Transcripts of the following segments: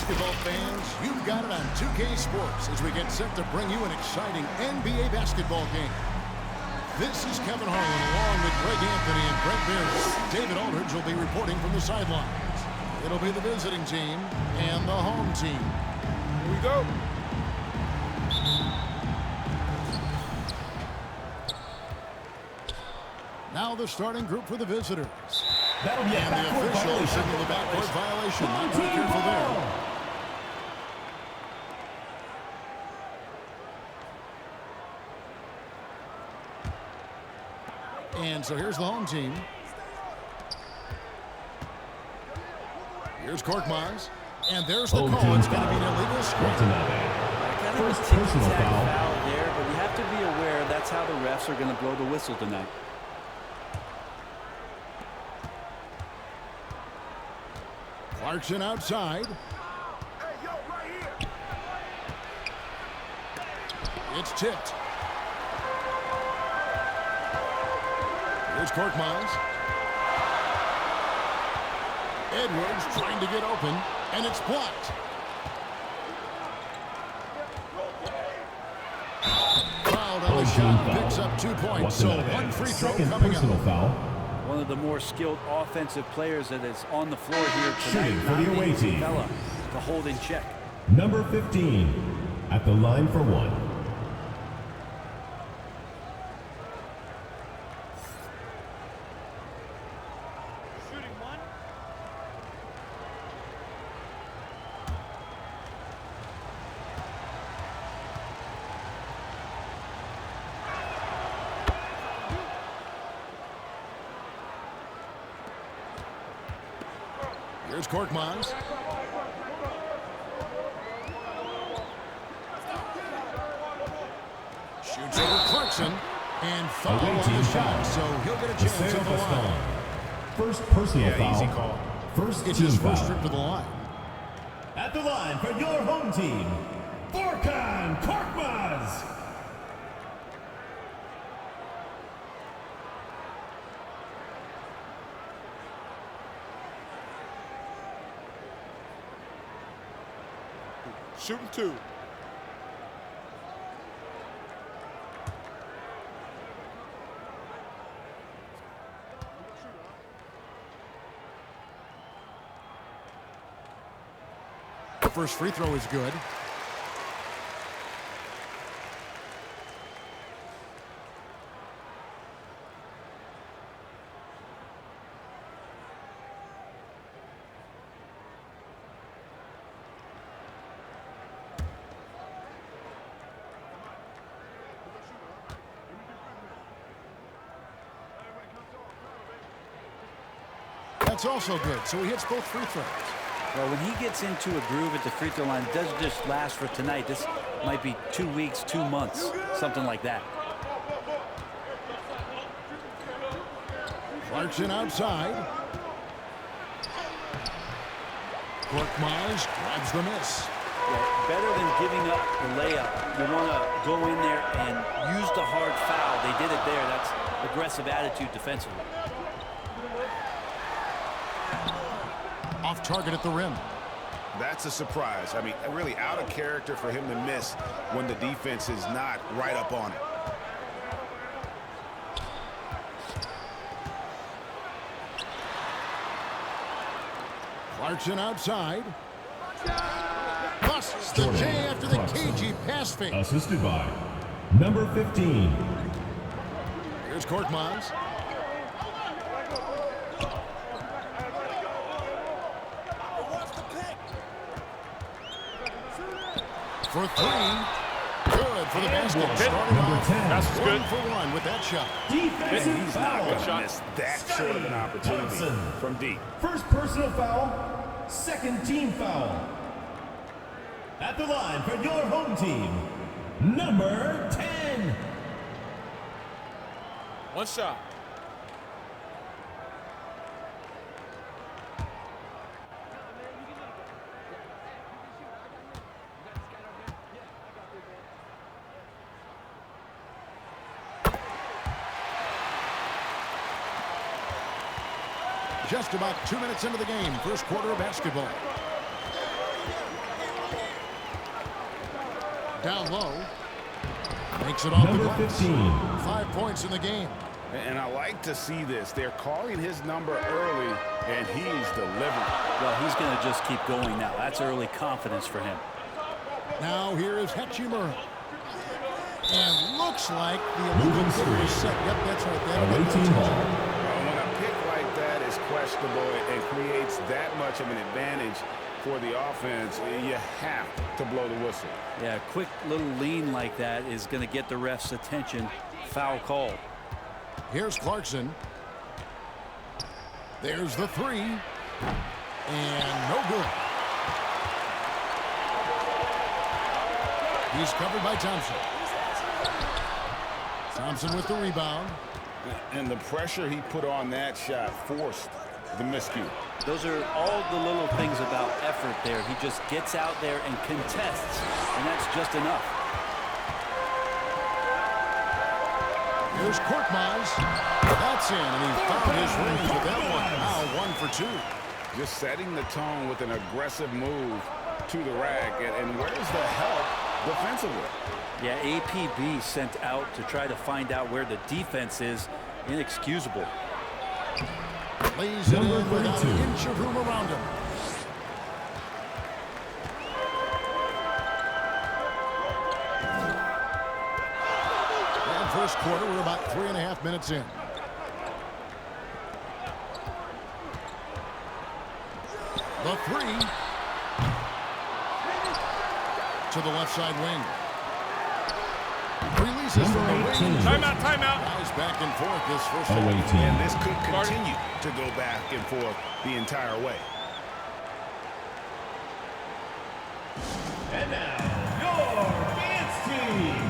basketball fans, you've got it on 2K Sports as we get set to bring you an exciting NBA basketball game. This is Kevin Harlan along with Greg Anthony and Brent Beermen. David Aldridge will be reporting from the sidelines. It'll be the visiting team and the home team. Here we go. Now the starting group for the visitors. That'll be and the official signal the backcourt violation. Not very careful there. And so here's the home team. Here's Korkmaz. And there's the call. It's going to be an illegal screen. First personal foul there, but you have to be aware that's how the refs are going to blow the whistle tonight. Clarkson outside. It's tipped. Here's Korkmaz. Edwards trying to get open, and it's blocked. Fouled on the shot, picks up 2 points. So one free throw coming up. Foul. One of the more skilled offensive players that is on the floor here tonight. Shooting for the away team. To hold in check. Number 15 at the line for one. Here's Korkmaz. Shoots over Clarkson. And foul on the shot, so he'll get a chance on the line. First personal foul. Easy call. First It's team his first foul. trip to the line. At the line for your home team, Furkan Korkmaz. Shooting two. The first free throw is good. That's also good, so he hits both free throws. Well, when he gets into a groove at the free throw line, it doesn't just last for tonight. This might be 2 weeks, 2 months, something like that. Clarkson outside. Korkmaz grabs the miss. Yeah, better than giving up the layup, you want to go in there and use the hard foul. They did it there. That's aggressive attitude defensively. Off target at the rim. That's a surprise. I mean, really out of character for him to miss when the defense is not right up on it. Clarkson outside. Busts the J after the cagey pass fake. Assisted by number 15. Here's Korkmaz. For three. Good for the basket. Starting off, That's good. 1 for 1 with that shot. Defensive He's not foul. going to miss that short of an opportunity from deep. First personal foul, second team foul. At the line for your home team, number 10. One shot. Just about 2 minutes into the game, first quarter of basketball. Down low. Makes it off the Number glass. 15. 5 points in the game. And I like to see this. They're calling his number early, and he's delivering. Well, he's going to just keep going now. That's early confidence for him. Now here is Ginebra. And looks like the Moving is straight. set. Yep, that's right. Away team ball. When a pick like that is questionable and creates that much of an advantage for the offense, you have to blow the whistle. Yeah, a quick little lean like that is going to get the ref's attention. Foul call. Here's Clarkson. There's the three. And no good. He's covered by Thompson. Thompson with the rebound. And the pressure he put on that shot forced the miscue. Those are all the little things about effort there. He just gets out there and contests, and that's just enough. Here's Korkmaz. That's in, and he found his range with that one. Now 1 for 2. Just setting the tone with an aggressive move to the rack. And where's the help defensively? Yeah, APB sent out to try to find out where the defense is. Inexcusable. Lays it Number in without 32. an inch of room around him. And first quarter, we're about 3.5 minutes in. The three. To the left side wing. Releases from the wing. Timeout, Guys back and forth this first Away half. team. And this could continue to go back and forth the entire way. And now, your dance team.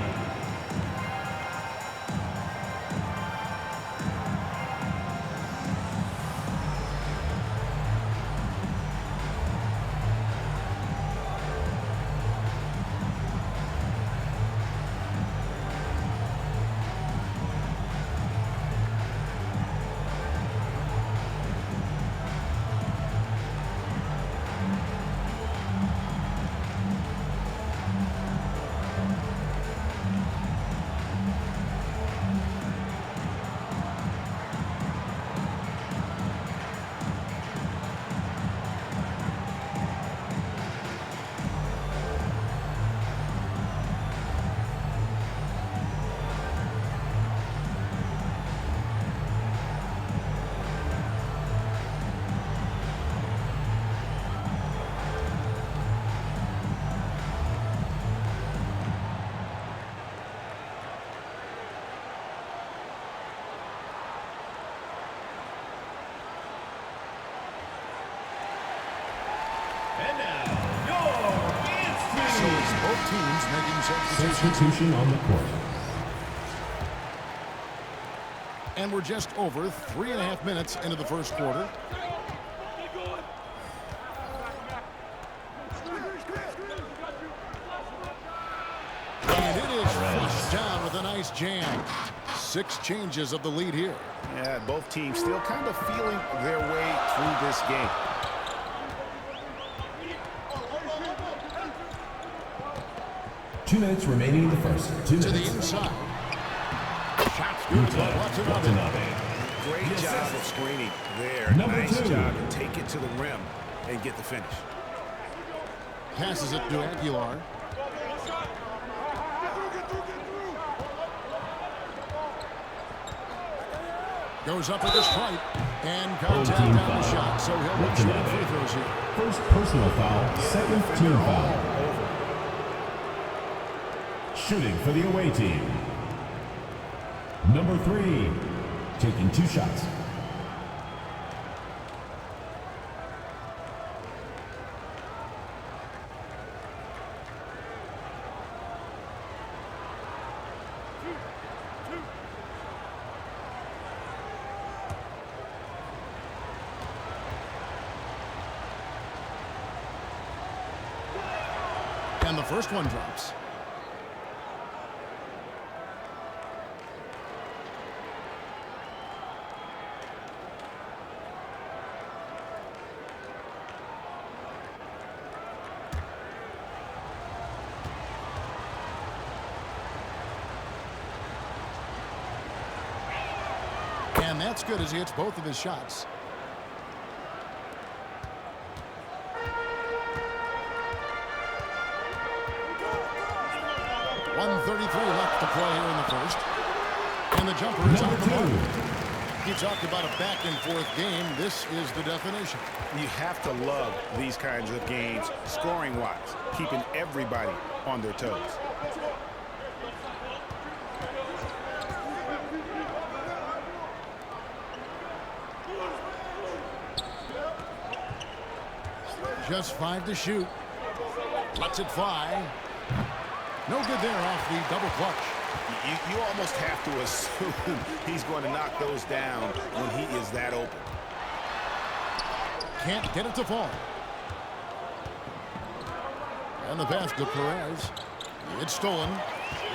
And now, your dance So team. it's both teams making substitutions. Substitution on the court. And we're just over 3.5 minutes into the first quarter. And it is flushed down with a nice jam. 6 changes of the lead here. Yeah, both teams still kind of feeling their way through this game. Two minutes remaining in the first. 2 To the minutes. inside. Shots good. What's another? Great job of screening there. Number Nice 2. job to take it to the rim and get the finish. Passes it to Aguilar. Goes up with a strike. And contact team on the foul. shot, so he'll make What's shooting another? free throws here. First personal foul, second team foul. Shooting for the away team. Number 3, taking 2 shots. And the first one drops. And that's good as he hits both of his shots. .133 left to play here in the first. And the jumper is on the mark. You talked about a back-and-forth game. This is the definition. You have to love these kinds of games, scoring-wise, keeping everybody on their toes. Just 5 to shoot. Lets it fly. No good there off the double clutch. You almost have to assume he's going to knock those down when he is that open. Can't get it to fall. And the pass to Perez. It's stolen.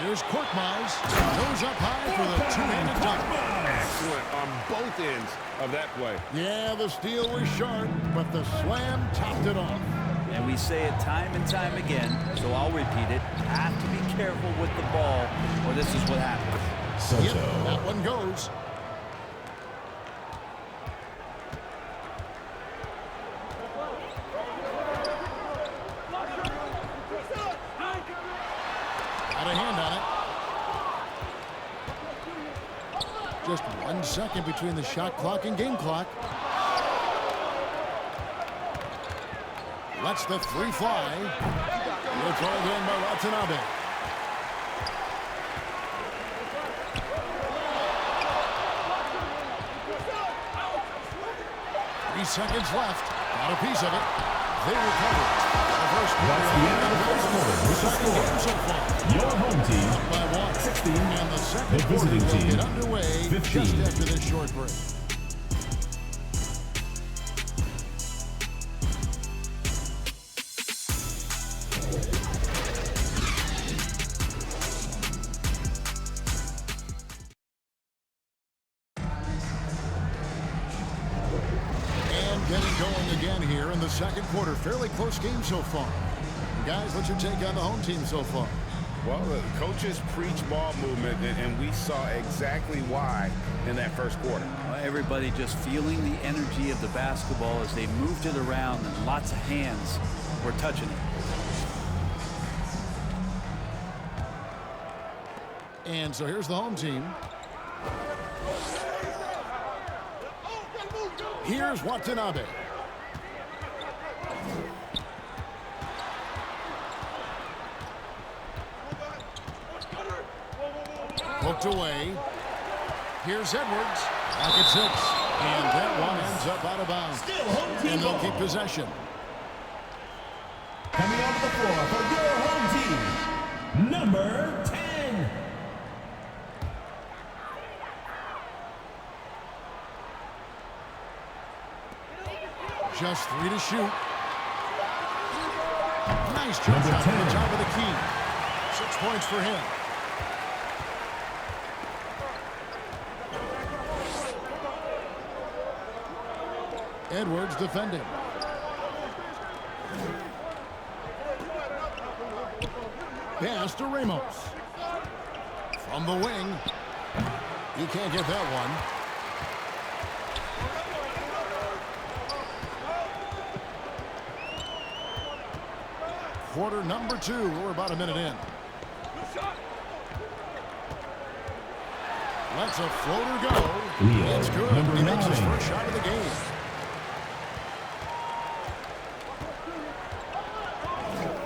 Here's Korkmaz. Goes up high for the two-handed dunk. Excellent on both ends of that play. Yeah, the steal was sharp, but the slam topped it off. And we say it time and time again, so I'll repeat it. Have to be careful with the ball, or this is what happens. Yep, that one goes. Got a hand on it. Just 1 second between the shot clock and game clock. Lets the three fly. It's all in by Watanabe. Three seconds left. Got a piece of it. They recover. The first That's the end of the first quarter with the score. so far. Your home team, Up by 1. 16. And the second The quarter visiting will team, get underway 15. just after this short break. Getting going again here in the second quarter. Fairly close game so far. Guys, what's your take on the home team so far? Well, the coaches preach ball movement, and we saw exactly why in that first quarter. Everybody just feeling the energy of the basketball as they moved it around, and lots of hands were touching it. And so here's the home team. Here's Watanabe. Poked away. Here's Edwards. Pocket 6. And that one ends up out of bounds. Still home team And they'll ball. keep possession. Coming onto the floor for your home team, number 10. Just 3 to shoot. Nice jump Number shot to the 10. top of the key. 6 points for him. Edwards defending. Pass to Ramos. From the wing. You can't get that one. Quarter number 2. We're about a minute in. Lets a floater go. Leo, It's good. number He makes his 9. first shot of the game.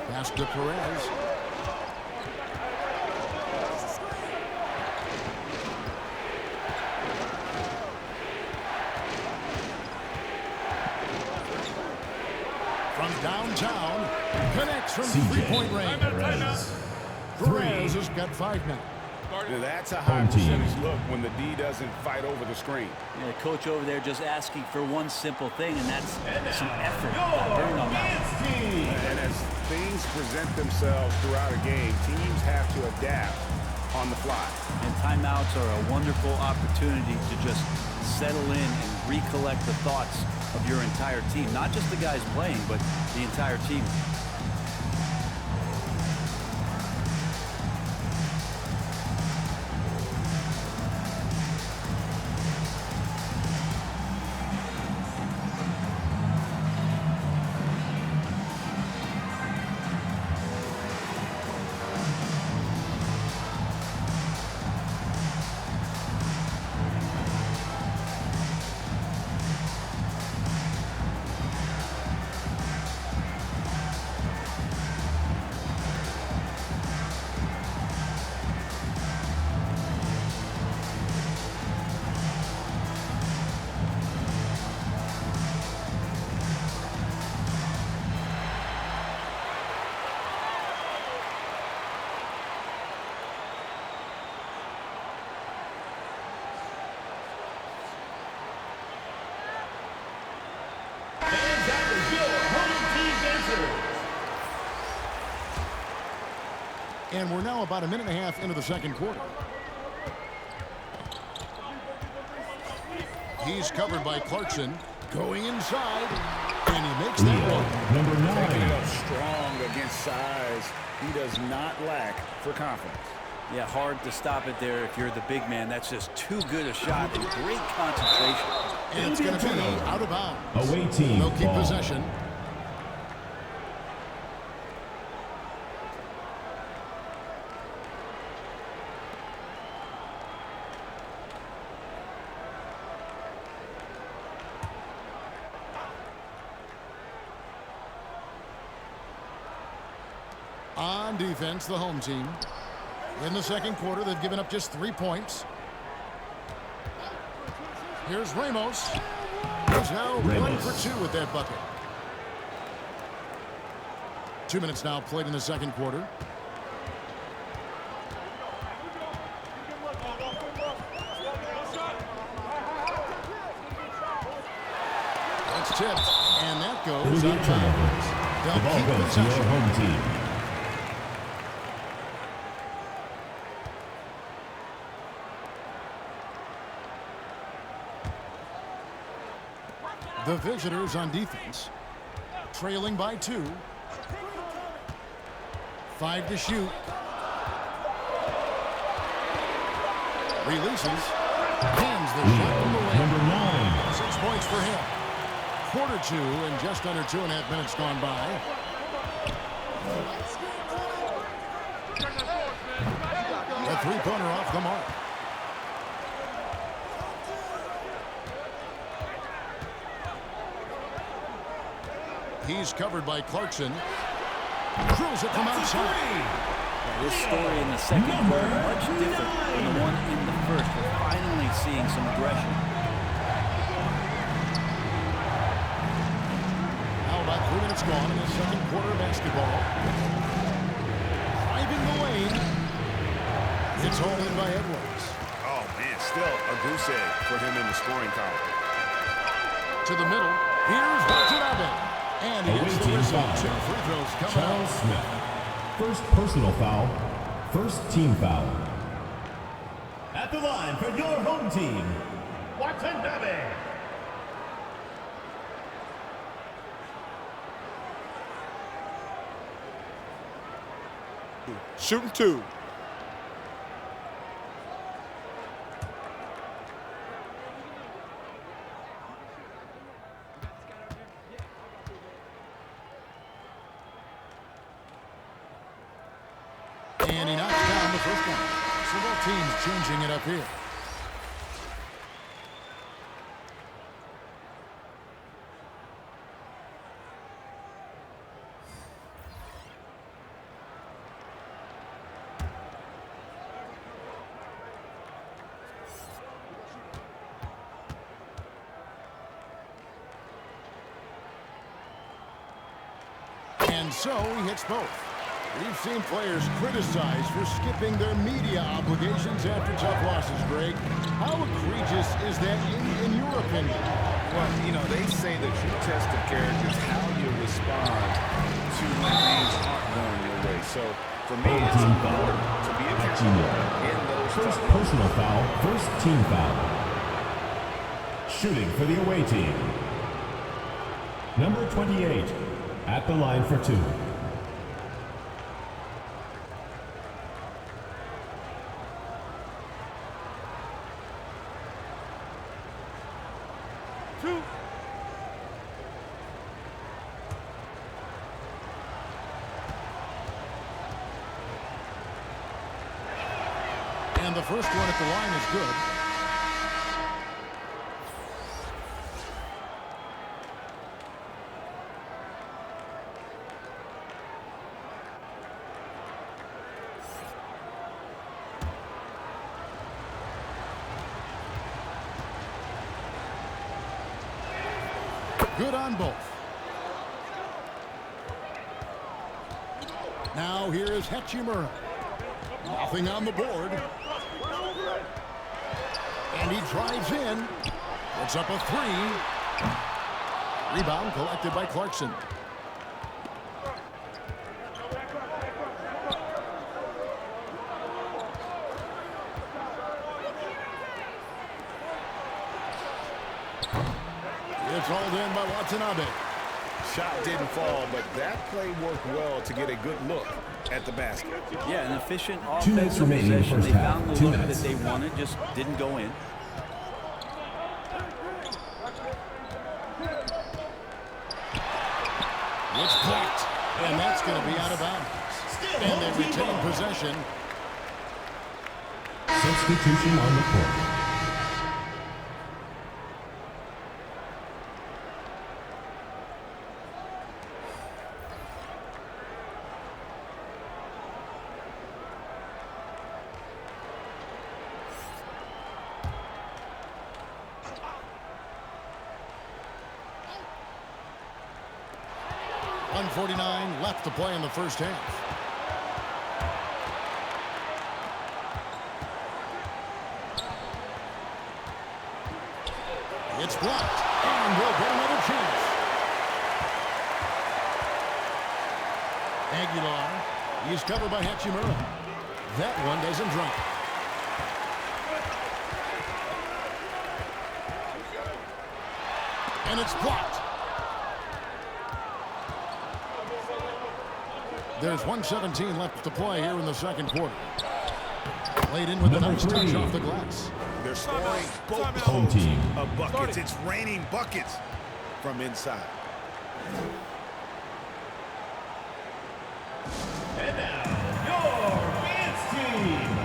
Pass to Perez. From downtown, connects from CJ three-point range. Perez. Perez has got 5 now. Now, that's a high Home team. percentage look when the D doesn't fight over the screen. Yeah, the coach over there just asking for one simple thing, and that's some effort. Burn on that. Men's team. And as things present themselves throughout a game, teams have to adapt on the fly. And timeouts are a wonderful opportunity to just settle in and recollect the thoughts of your entire team. Not just the guys playing, but the entire team. And we're now about a minute and a half into the second quarter. He's covered by Clarkson. Going inside. And he makes that one. Number 9. Taking it up strong against size. He does not lack for confidence. Yeah, hard to stop it there if you're the big man. That's just too good a shot and great concentration. And it's going to be out of bounds. Away team. They'll keep ball. possession. On defense, the home team. In the second quarter, they've given up just 3 points. Here's Ramos. He's now 1 for 2 with that bucket. 2 minutes now played in the second quarter. That's tipped, and that goes out of bounds. The ball goes to your home team. The visitors on defense, trailing by 2. 5 to shoot. Releases. Hands the shot from the lane. Number 9. 6 points for him. Quarter 2 and just under 2.5 minutes gone by. A three-pointer off the mark. He's covered by Clarkson. Drills it from outside. Yeah, this story in the second quarter much different than the one in the first. We're finally seeing some aggression. Now about 3 minutes gone in the second quarter of basketball. Driving the lane. It's all in by Edwards. Oh, man, still a goose egg for him in the scoring column. To the middle. Here's Watanabe. And he gets the whistle. 2 free throws coming Charles up. Smith. First personal foul. First team foul. At the line for your home team, Watanabe. Shooting 2. And he knocks down the first one. So both teams changing it up here. And so he hits both. We've seen players criticized for skipping their media obligations after tough losses, Greg. How egregious is that in your opinion? Well, you know, they say the true test of character is how you respond to when things aren't going your way. So, for me, it's important to be accountable in those First tough personal foul. First team foul. Shooting for the away team. Number 28. At the line for 2. And the first one at the line is good. Good on both. Now here is Ginebra. Nothing on the board. And he drives in. Puts up a 3. Rebound collected by Clarkson. hauled in by Watanabe. Shot didn't fall, but that play worked well to get a good look at the basket. Yeah, an efficient 2 minutes offensive remaining in the possession. first They half. found the 2 look that minutes. they wanted, just didn't go in. It's blocked, and that's going to be out of bounds. And they retain possession. Substitution on the court. .149 left to play in the first half. It's blocked, and we'll get another chance. Aguilar, he's covered by Hachimura. That one doesn't drop. And it's blocked. There's 1:17 left to play here in the second quarter. Played in with a nice touch off the glass. They're scoring both Home team. of buckets. It's raining buckets from inside. And now, your advanced team.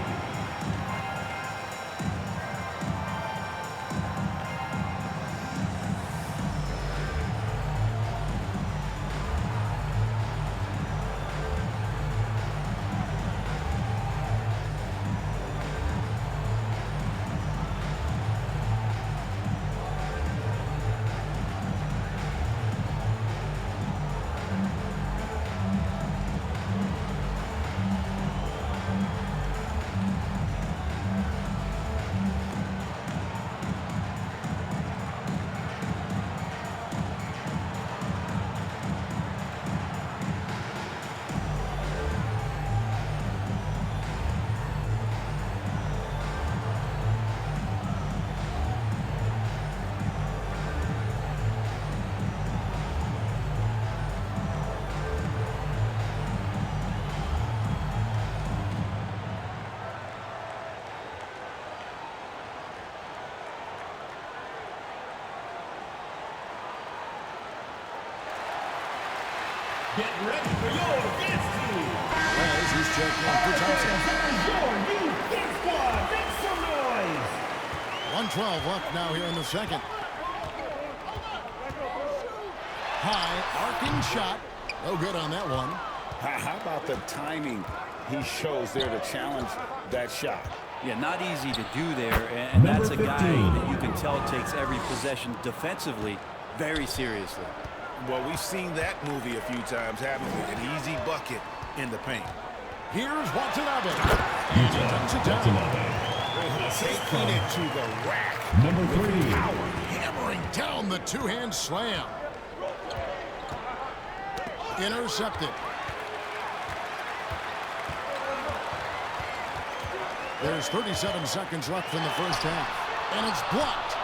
Get ready for your advanced team. As he's checked in for Thompson. Here's your new Kid Squad. Make some noise. 1:12 left now here in the second. High arcing shot. No good on that one. How about the timing he shows there to challenge that shot? Yeah, not easy to do there, and that's a Number guy 15. that you can tell takes every possession defensively very seriously. Well, we've seen that movie a few times, haven't we? An easy bucket in the paint. Here's Watanabe. And he knocks it down. Taking it to the rack. Number 3. Power hammering down the two-hand slam. Intercepted. There's 37 seconds left in the first half. And it's blocked.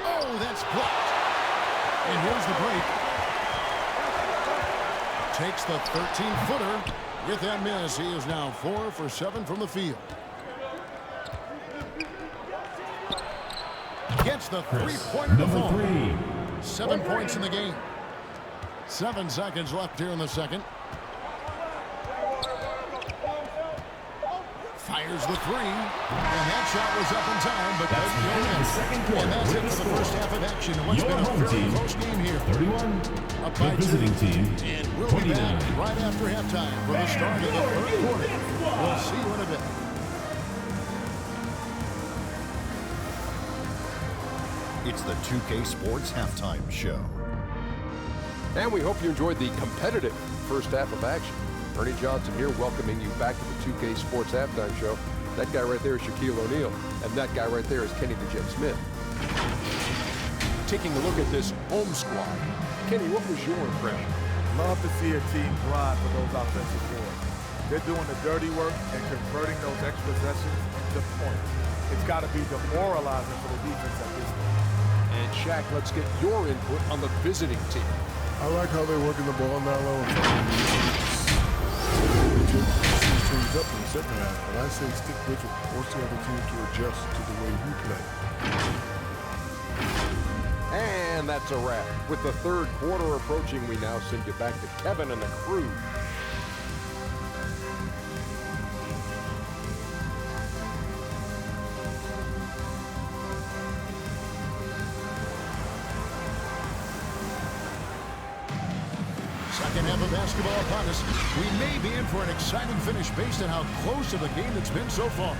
Oh, that's blocked. And here's the break. Takes the 13-footer. With that miss, he is now 4 for 7 from the field. Gets the three-pointer to Number fall. 3. 7 points in the game. 7 seconds left here in the second. Fires the three. And that shot was up in time, but doesn't go in. Second quarter. And that's it for the first half of action. What's Your been a home very team. close game here. 31. Up The by 2. visiting team. And we'll be 29. back right after halftime for the start of the third quarter. We'll see you in a bit. It's the 2K Sports Halftime Show. And we hope you enjoyed the competitive first half of action. Ernie Johnson here welcoming you back to the 2K Sports Halftime Show. That guy right there is Shaquille O'Neal, and that guy right there is Kenny the Jet Smith. Taking a look at this home squad. Kenny, what was your impression? Love to see a team grind for those offensive boards. They're doing the dirty work and converting those extra possessions into points. It's got to be demoralizing for the defense at this point. And Shaq, let's get your input on the visiting team. I like how they're working the ball down low. They took these teams up in the second half, but I say stick with it, force the other team to adjust to the way you play. And that's a wrap. With the third quarter approaching, we now send you back to Kevin and the crew. Second half of basketball upon us. We may be in for an exciting finish based on how close of a game it's been so far.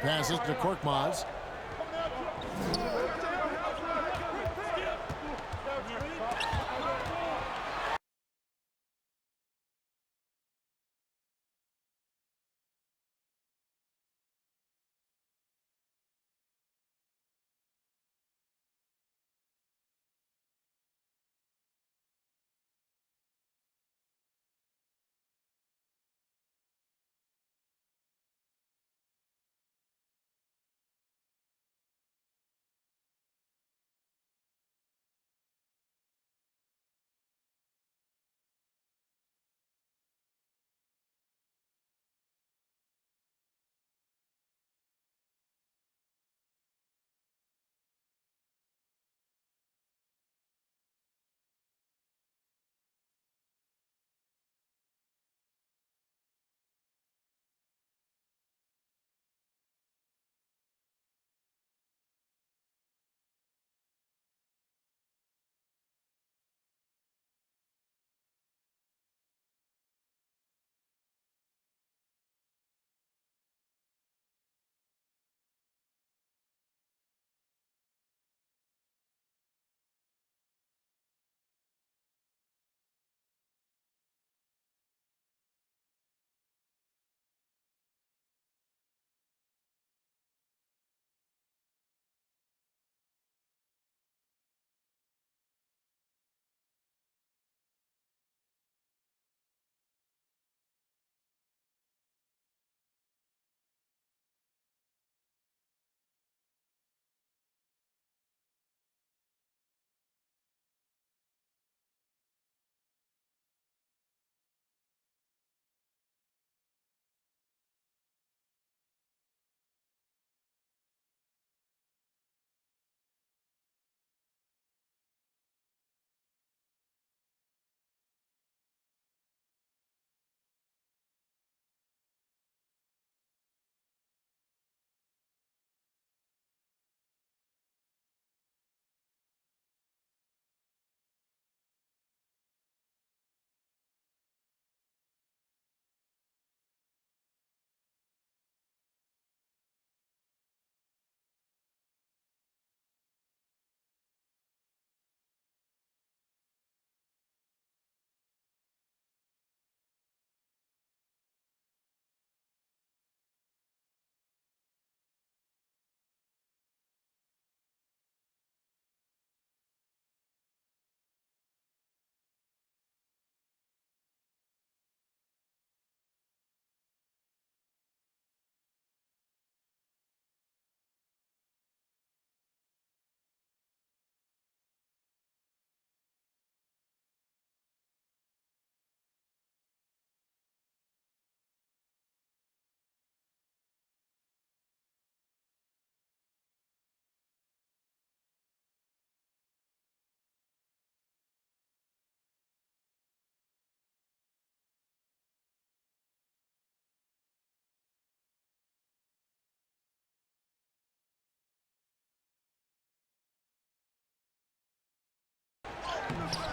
Passes to Korkmaz.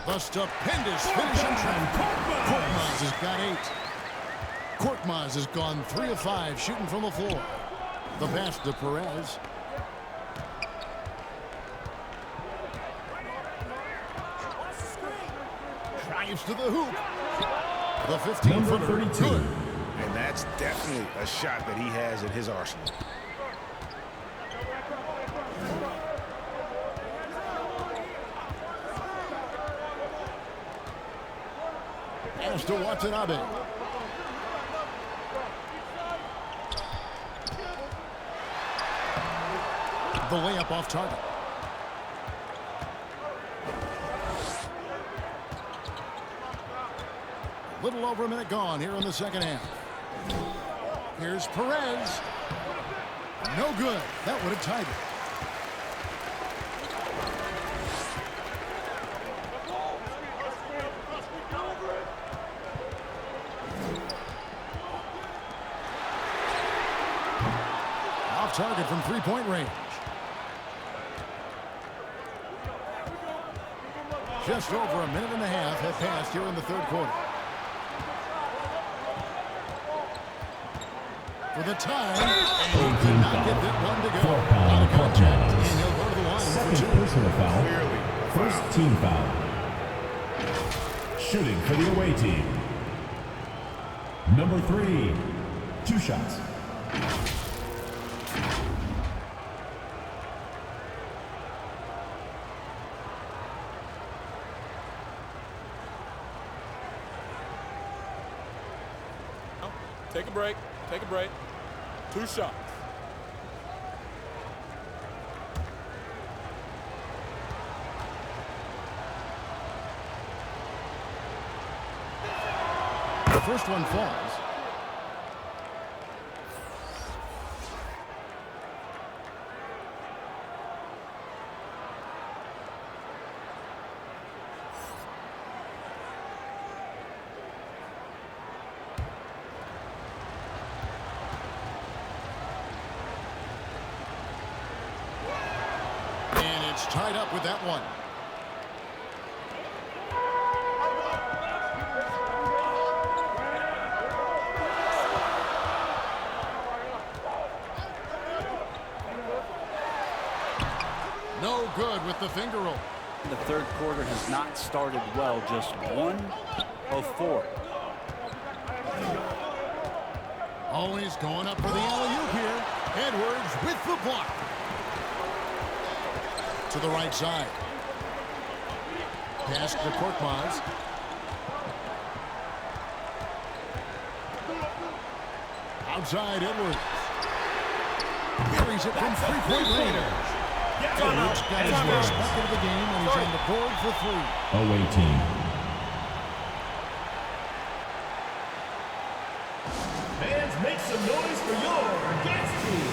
The stupendous finishing try. Korkmaz has got 8. Korkmaz has gone 3 of 5 shooting from the floor. The pass to Perez. Drives to the hoop. The 15-footer. 32. Good. And that's definitely a shot that he has in his arsenal. Elasto Watanabe. The layup off target. A little over a minute gone here in the second half. Here's Perez. No good. That would have tied it. Off target from three-point range. Just over a minute and a half have passed here in the third quarter. For the time, and he could not get that one to go. On a contact, and he'll go to the line for Second two. personal foul. First team foul. Shooting for the away team. Number 3. 2 shots. Take a break. Take a break. 2 shots. The first one falls. Tied up with that one. No good with the finger roll. The third quarter has not started well, just 1 of 4. Always going up for the alley-oop here. Edwards with the block. To the right side. Pass to Korkmaz. Outside Edwards. Carries it from three-point range. Edwards got his first bucket of the game, and he's on the board for 3. Away team. Fans, make some noise for your guest team.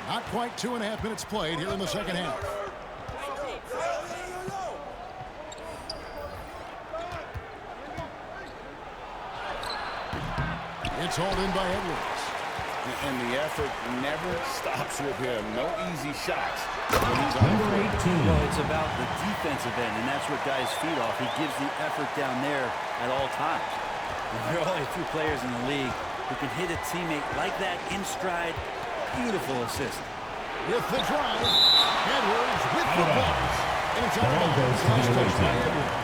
Not quite 2.5 minutes played here in the second half. It's hauled in by Edwards. And the effort never stops with him. No easy shots when he's on Number 18. Well, it's about the defensive end, and that's what guys feed off. He gives the effort down there at all times. And there are only a few players in the league who can hit a teammate like that in stride. Beautiful assist. With the drive, Edwards with the block. And it's out of Ball goes to the bounds. away Touched by team. Edwards.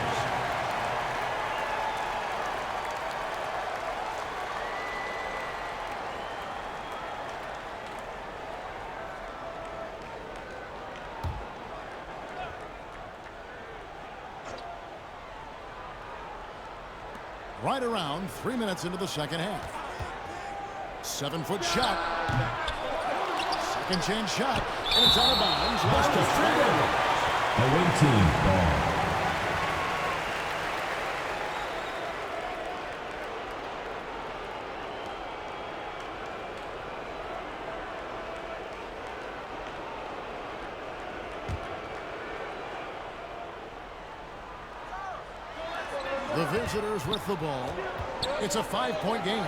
Right around 3 minutes into the second half. 7-foot shot. Second chance shot. And it's out of bounds. Lost to Away team ball. The visitors with the ball. It's a 5-point game.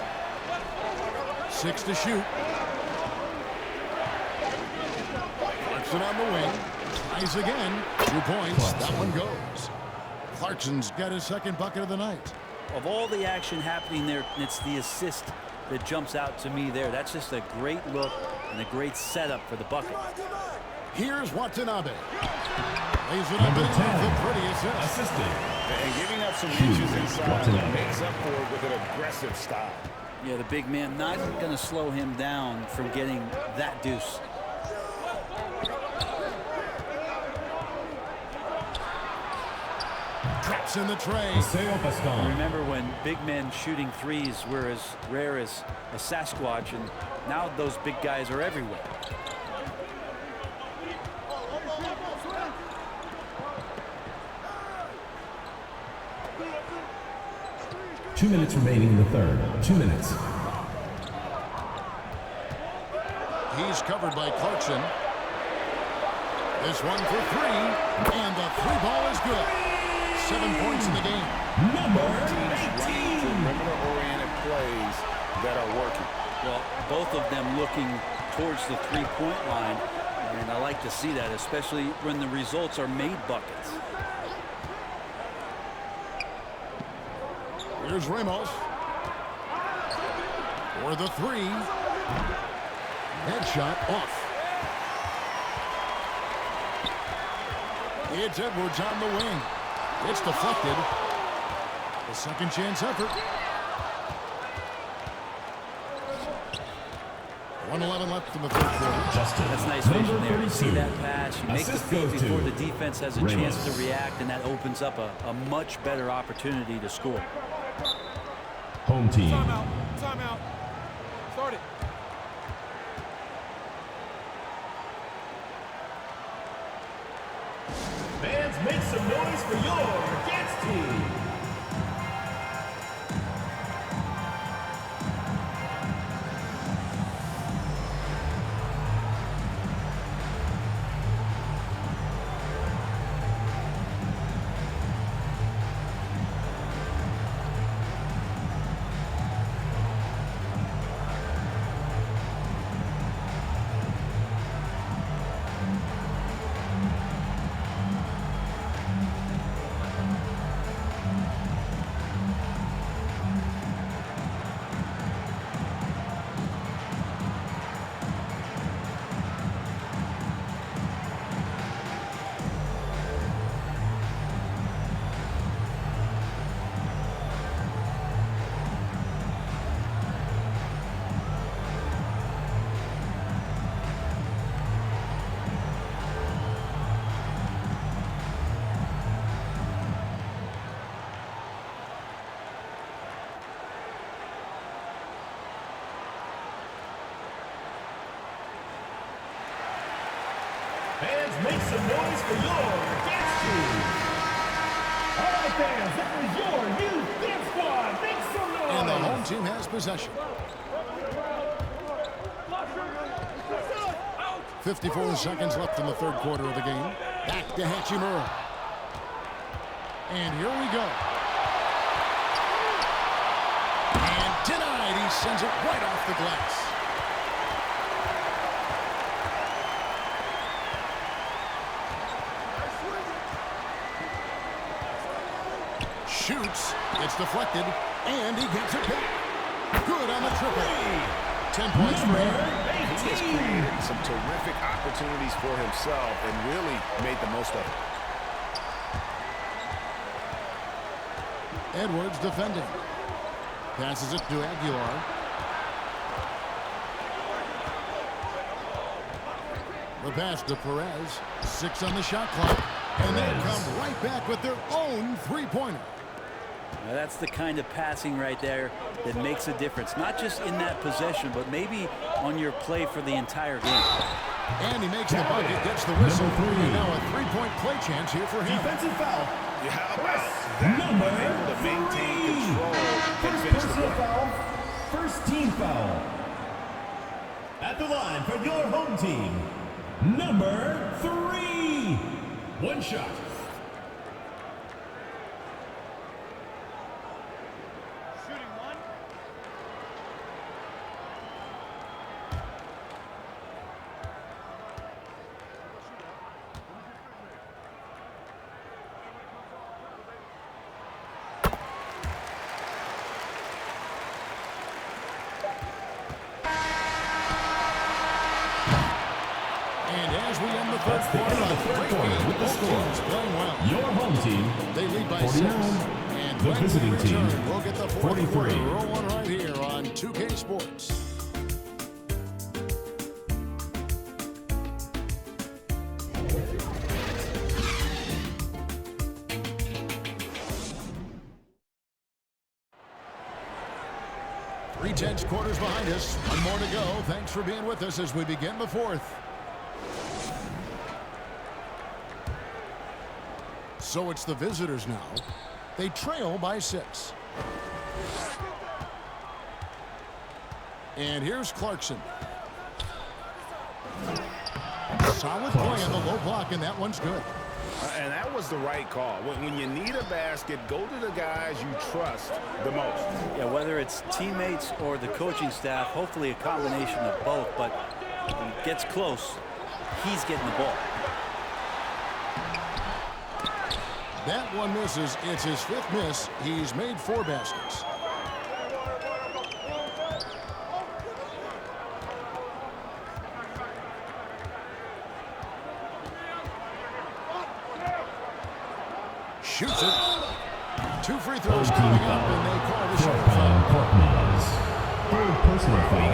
6 to shoot. Clarkson on the wing. Tries again. 2 points. That one goes. Clarkson's got his second bucket of the night. Of all the action happening there, it's the assist that jumps out to me there. That's just a great look and a great setup for the bucket. Here's Watanabe. Lays it up and the pretty assist. Assisted. And giving up some inches inside makes up for it with an aggressive style. Yeah, the big man not going to slow him down from getting that deuce. Traps in the tray. Remember when big men shooting threes were as rare as a Sasquatch, and now those big guys are everywhere. Two minutes remaining in the third. 2 minutes. He's covered by Clarkson. This one for 3, and the 3 ball is good. 7 points in the game. Number 18. Perimeter-oriented plays that are working. Well, both of them looking towards the three-point line, and I like to see that, especially when the results are made buckets. Here's Ramos. For the 3. Headshot off. It's Edwards on the wing. It's deflected. The second chance effort. 1:11 left in the third quarter. That's nice vision there. You see that pass, you make the feed before the defense has a chance to react, and that opens up a much better opportunity to score. Home team. Timeout. Timeout. Start it. Fans, make some noise for your against team. Fans, make some noise for your dance team. All right, fans, this is your new dance squad. Make some noise. And the home team has possession. 54 seconds left in the third quarter of the game. Back to Hachimura. And here we go. And denied. He sends it right off the glass. Shoots. It's deflected. And he gets it back. Good on the triple. 10 points for him. He has created some terrific opportunities for himself and really made the most of it. Edwards defending. Passes it to Aguilar. The pass to Perez. 6 on the shot clock. And they come right back with their own three-pointer. Now that's the kind of passing right there that makes a difference, not just in that possession, but maybe on your play for the entire game. And he makes the bucket, gets the whistle. And now a three-point play chance here for him. Defensive foul. Yeah, how about that? Number Able to maintain 3. control and First finish the personal play. foul. First team foul. At the line for your home team, number 3. One shot. With the score, playing well. Your home team, They lead by 49. 6. And The when visiting we team, return, we'll get the fourth 43. quarter rolling right here on 2K Sports. Three-tenths quarters behind us. One more to go. Thanks for being with us as we begin the fourth. So it's the visitors now. They trail by 6. And here's Clarkson. Solid play on the low block, and that one's good. And that was the right call. When you need a basket, go to the guys you trust the most. Yeah, whether it's teammates or the coaching staff, hopefully a combination of both, but when it gets close, he's getting the ball. That one misses. It's his 5th miss. He's made 4 baskets. Shoots it. 2 free throws coming up, and they call the shot foul. Third personal foul.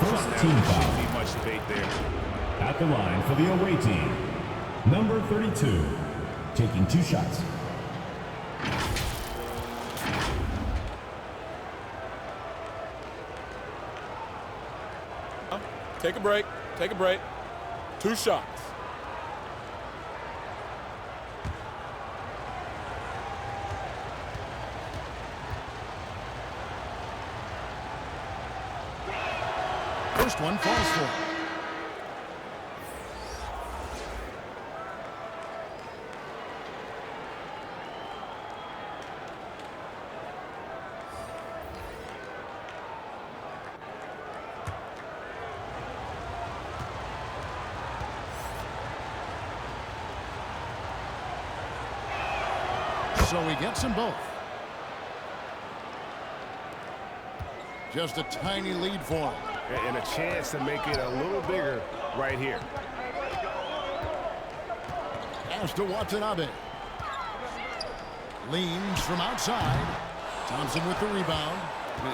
First team foul. Shouldn't be much debate there. At the line for the away team, number 32, taking 2 shots. Take a break. Take a break. 2 shots. First one falls for him. So he gets them both. Just a tiny lead for him. And a chance to make it a little bigger right here. As to Watanabe. Leans from outside. Thompson with the rebound.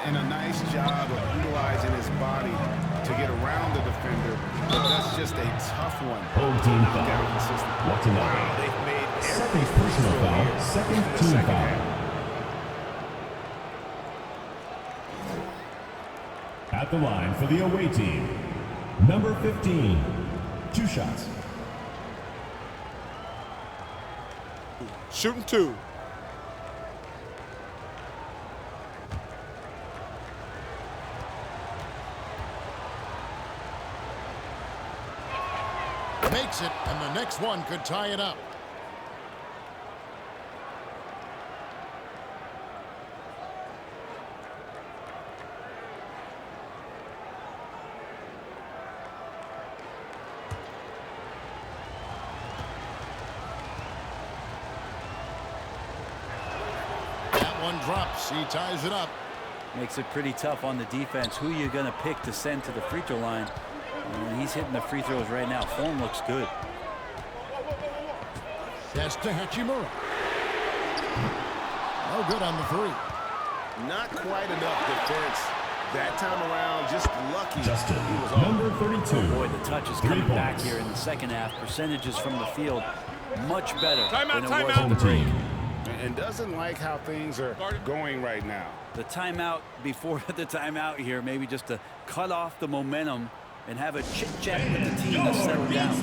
And a nice job of utilizing his body to get around the defender. But that's just a tough one. Home team foul. Watanabe. Wow, they've made Second personal foul. Second team foul. At the line for the away team, number 15, 2 shots. Shooting 2. Makes it, and the next one could tie it up. One drops. He ties it up. Makes it pretty tough on the defense. Who you going to pick to send to the free throw line? And he's hitting the free throws right now. Form looks good. That's to Hachimura. No good on the 3. not quite enough defense. That time around, just lucky. Justin, he was on. number 32. Boy, the touch is coming back here in the second half. Percentages from the field much better than it was in the break. and doesn't like how things are going right now. The timeout before the timeout here, maybe just to cut off the momentum and have a chit-chat with the team to settle down.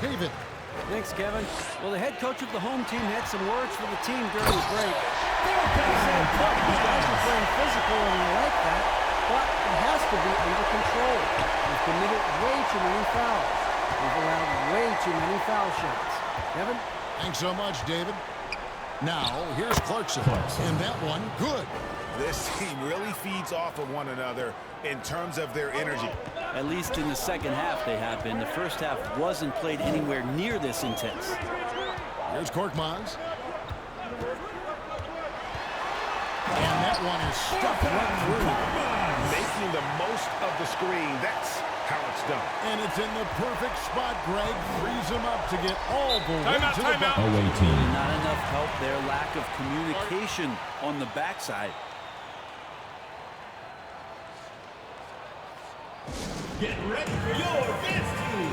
David. Thanks, Kevin. Well, the head coach of the home team had some words for the team during the break. He said, look, these guys are playing physical and we like that, but it has to be under control. We've committed way too many fouls. We've allowed way too many foul shots. Kevin? Thanks so much, David. Now, here's Clarkson. And that one, good. This team really feeds off of one another in terms of their energy. At least in the second half they have been. The first half wasn't played anywhere near this intense. Here's Korkmaz. And that one is stuck right through. Making the most of the screen. That's how it's done. And it's in the perfect spot, Greg. Frees him up to get all the way to the back. Not enough help there. Lack of communication on the backside. Get ready for your dance team.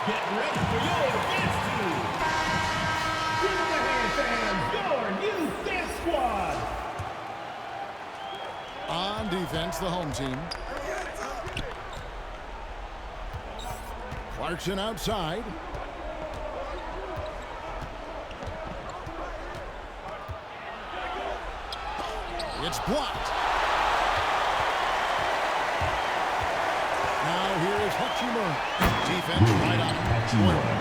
Get ready for your dance team. Give them a hand, fans, your new dance squad. On defense, the home team. Clarkson outside. It's blocked. Now here is Hutchimura. Defense right on him.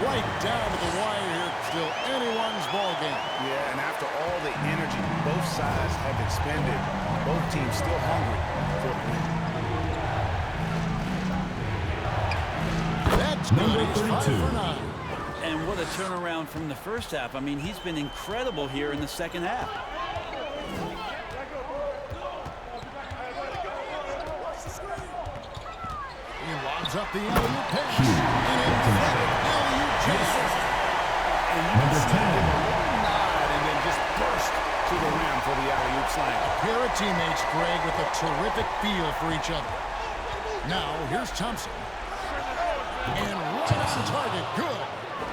Right down to the wire here. Still anyone's ball game. Yeah, and after all the energy both sides have expended, both teams still hungry for the win. That's number 32. And what a turnaround from the first half. I mean, he's been incredible here in the second half. He lobs up the alley-oop pass. An emphatic alley-oop chase. And you can see him a little nod and then just burst to the rim for the alley-oop slam. A pair of teammates, Greg, with a terrific feel for each other. Now, here's Thompson. And right on target, good.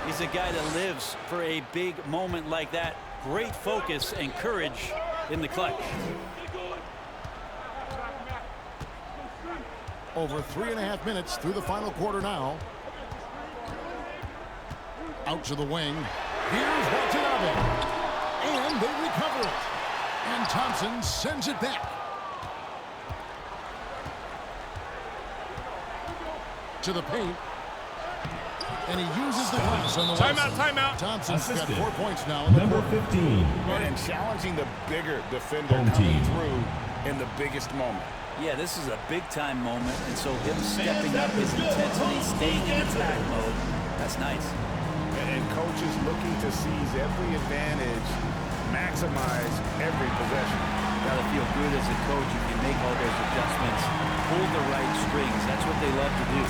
He's a guy that lives for a big moment like that. Great focus and courage in the clutch. Over 3.5 minutes through the final quarter now. Out to the wing. Here's Watanabe. And they recover it. And Thompson sends it back. To the paint. And he uses the glass on the timeout. Thompson's got 4 points now. Number 15. And challenging the bigger defender coming through in the biggest moment. Yeah, this is a big-time moment, and so him stepping up his intensity, staying in attack mode, that's nice. And coaches looking to seize every advantage, maximize every possession. Got to feel good as a coach. You can make all those adjustments, pull the right strings. That's what they love to do.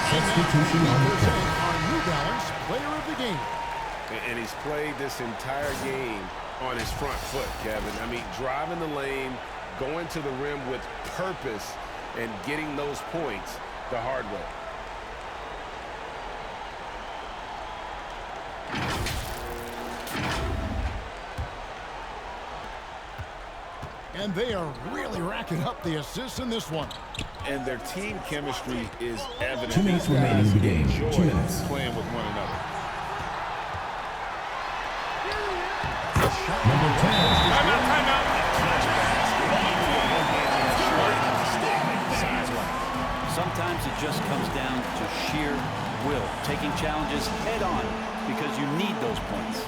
Substitution on the court. Our New Balance player of the game. And he's played this entire game on his front foot, Kevin. I mean, driving the lane, going to the rim with purpose, and getting those points the hard way. And they are really racking up the assists in this one. And their team chemistry is evident. 2 minutes remaining in the game. 2 minutes. Playing with one another. Number 10. Timeout. Sometimes it just comes down to sheer will, taking challenges head on because you need those points.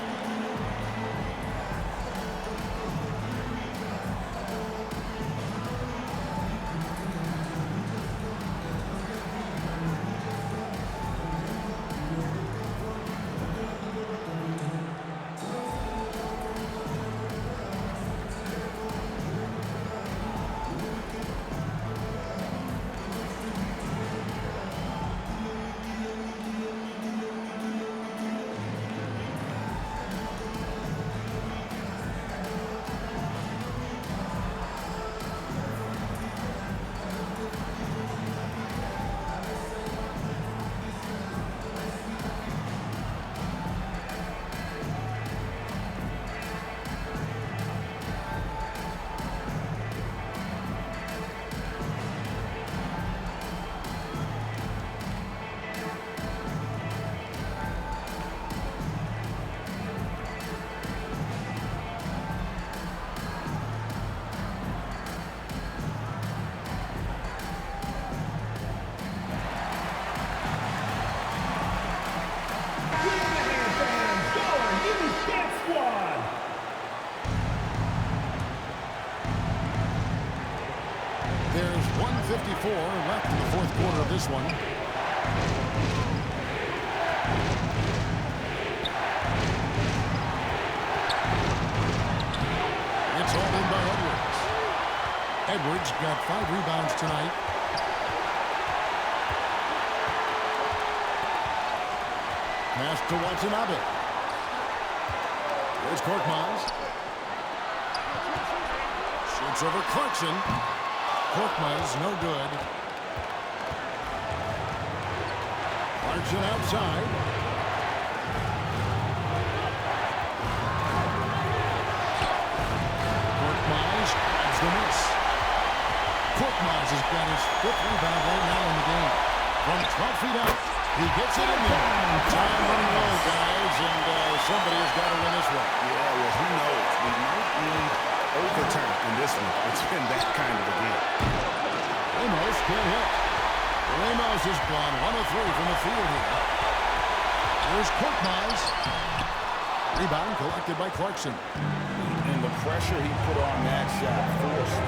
There's 1:54 left in the fourth quarter of this one. It's all in by Edwards. Edwards got 5 rebounds tonight. Pass to Watanabe. There's Korkmaz. Shoots over Clarkson. Korkmaz, no good. Clarkson outside. Korkmaz grabs the miss. Korkmaz has got his 5th rebound right now in the game. From 12 feet out, he gets it in there. Time running low, guys, and somebody has got to win this one. Yeah, well, who knows? We might need overtime in this one. It's been that kind of a game. Ramos can't hit. Ramos is blown. 1 of 3 from the field here. Here's Korkmaz. Rebound collected by Clarkson. And the pressure he put on that shot forced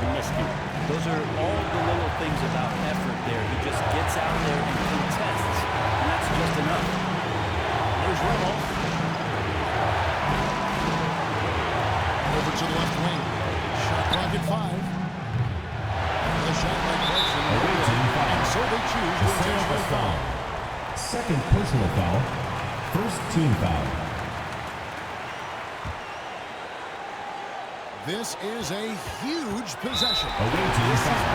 the miscue. Those are all the little things about effort there. He just gets out there and contests, and that's just enough. There's Ramos. Over to the left wing. Shot clock at 5. The shot by Clarkson. And so they choose to intentional foul. Second personal foul. First team foul. This is a huge possession. Awaiting foul.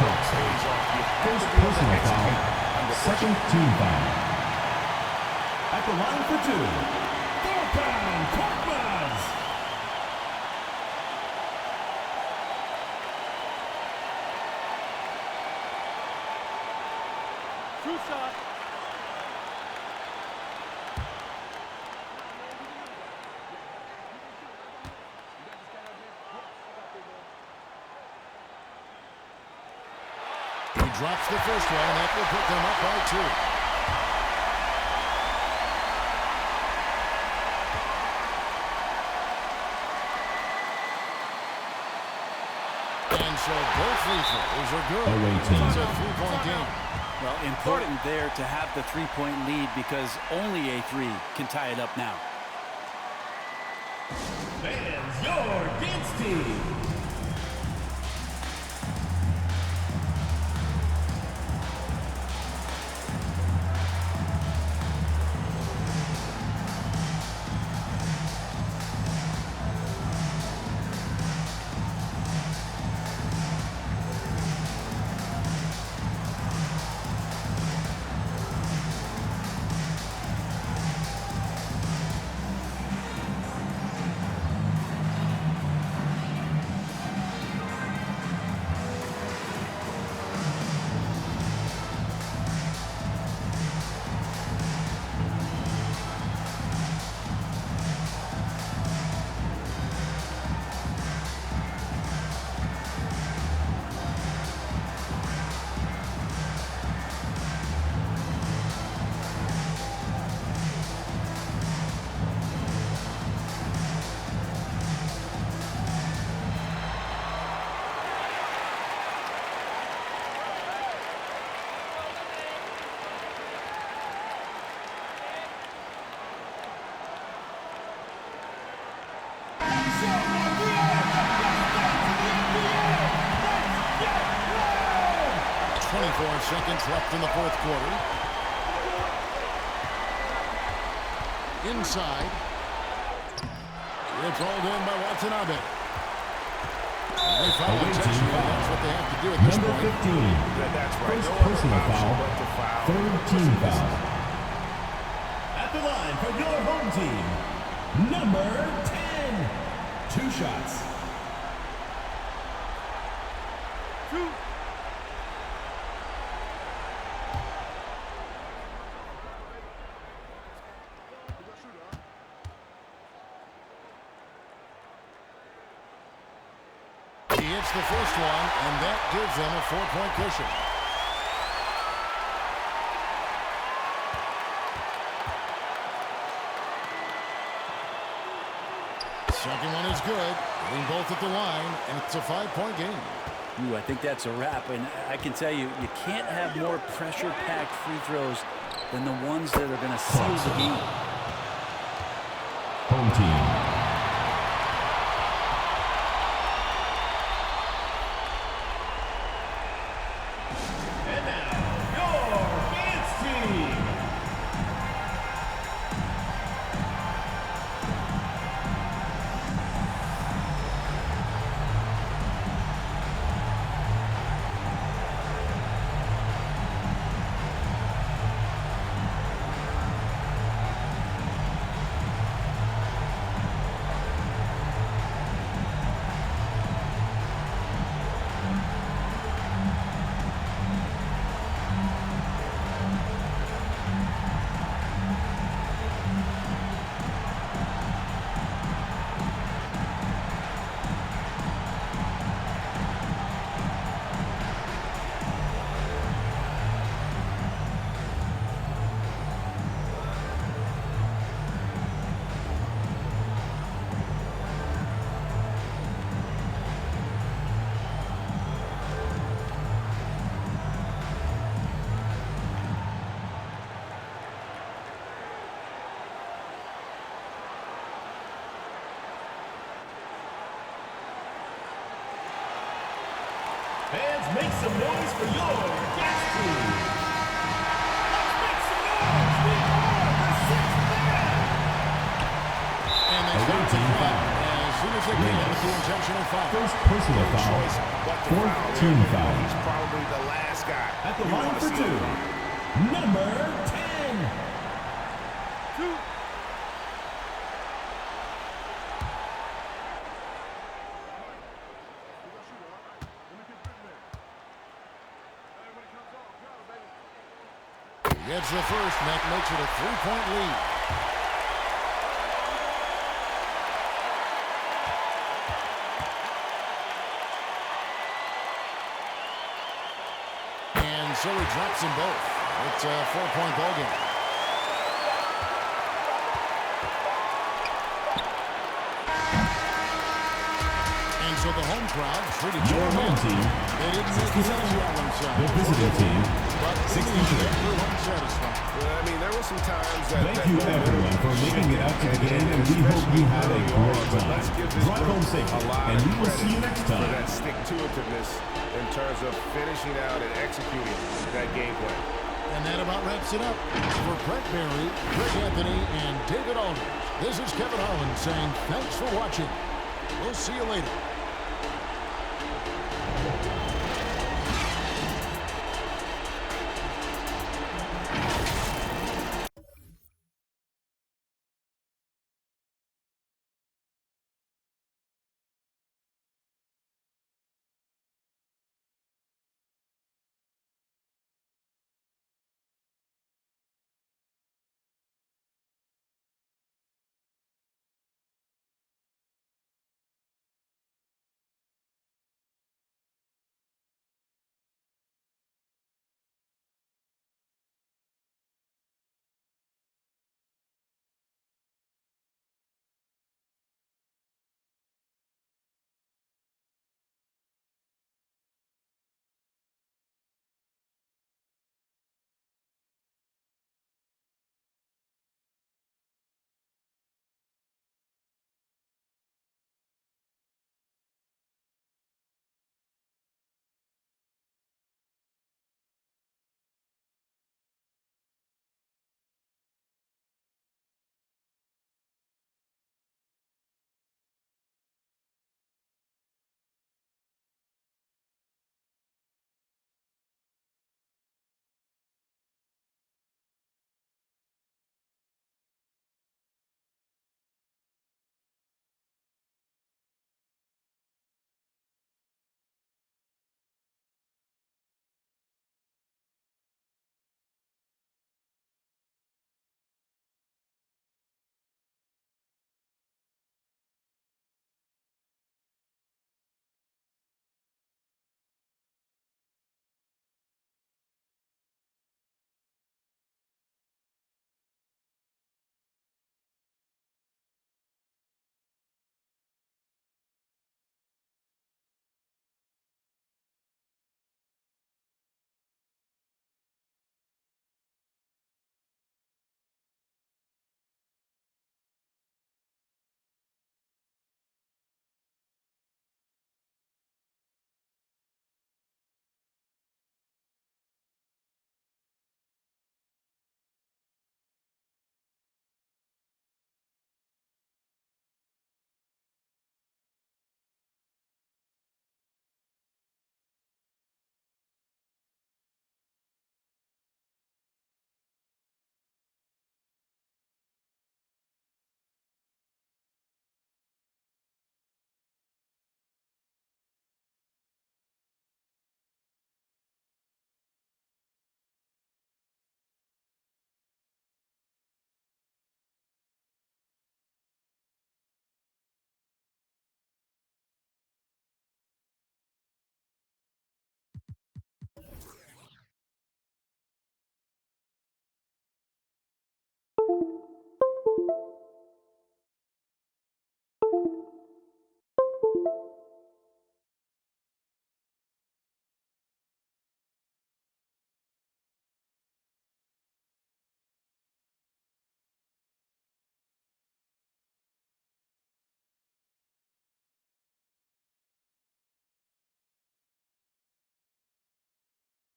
Clarkson. First personal foul. Second team foul. At the line for 2. Tropang Korkmaz. True shot. He drops the first one, and that will put them up by 2. And so both free throws are good. It's a 3-point game. Well, important there to have the 3-point lead because only a 3 can tie it up now. Fans, your dance team. Seconds left in the fourth quarter. Inside. It's all done by Watanabe. They found intention, and that's what they have to do at this point. 15. That's right. First personal foul. Third team foul. At the line for your home team, number 10. 2 shots. He hits the first one, and that gives them a 4-point cushion. Second one is good. Hitting both at the line, and it's a 5-point game. Ooh, I think that's a wrap, and I can tell you, you can't have more pressure-packed free throws than the ones that are going to seal the game. Home team. Fans, make some noise for your guest team. Let's make some noise. We are the sixth man. And they start the clock as soon as they can with the intentional foul. First personal foul. Fourth team foul. He's probably the last guy. At the line for two, number 10. Gets the first, and that makes it a 3-point lead. And so he drops them both. It's a 4-point ball game. And so the home crowd treated Your home team, They didn't make it easy on themselves. the visiting team, But 63. everyone satisfied. Well, I mean, there were some times that... Thank you everyone for making it out to the game, and we hope you had a great time. Drive home safely, and we will see you next for time. that stick-to-itiveness in terms of finishing out and executing that game plan. And that about wraps it up. For Brett Berry, Greg Anthony, and David Aldridge, this is Kevin Harlan saying thanks for watching. We'll see you later.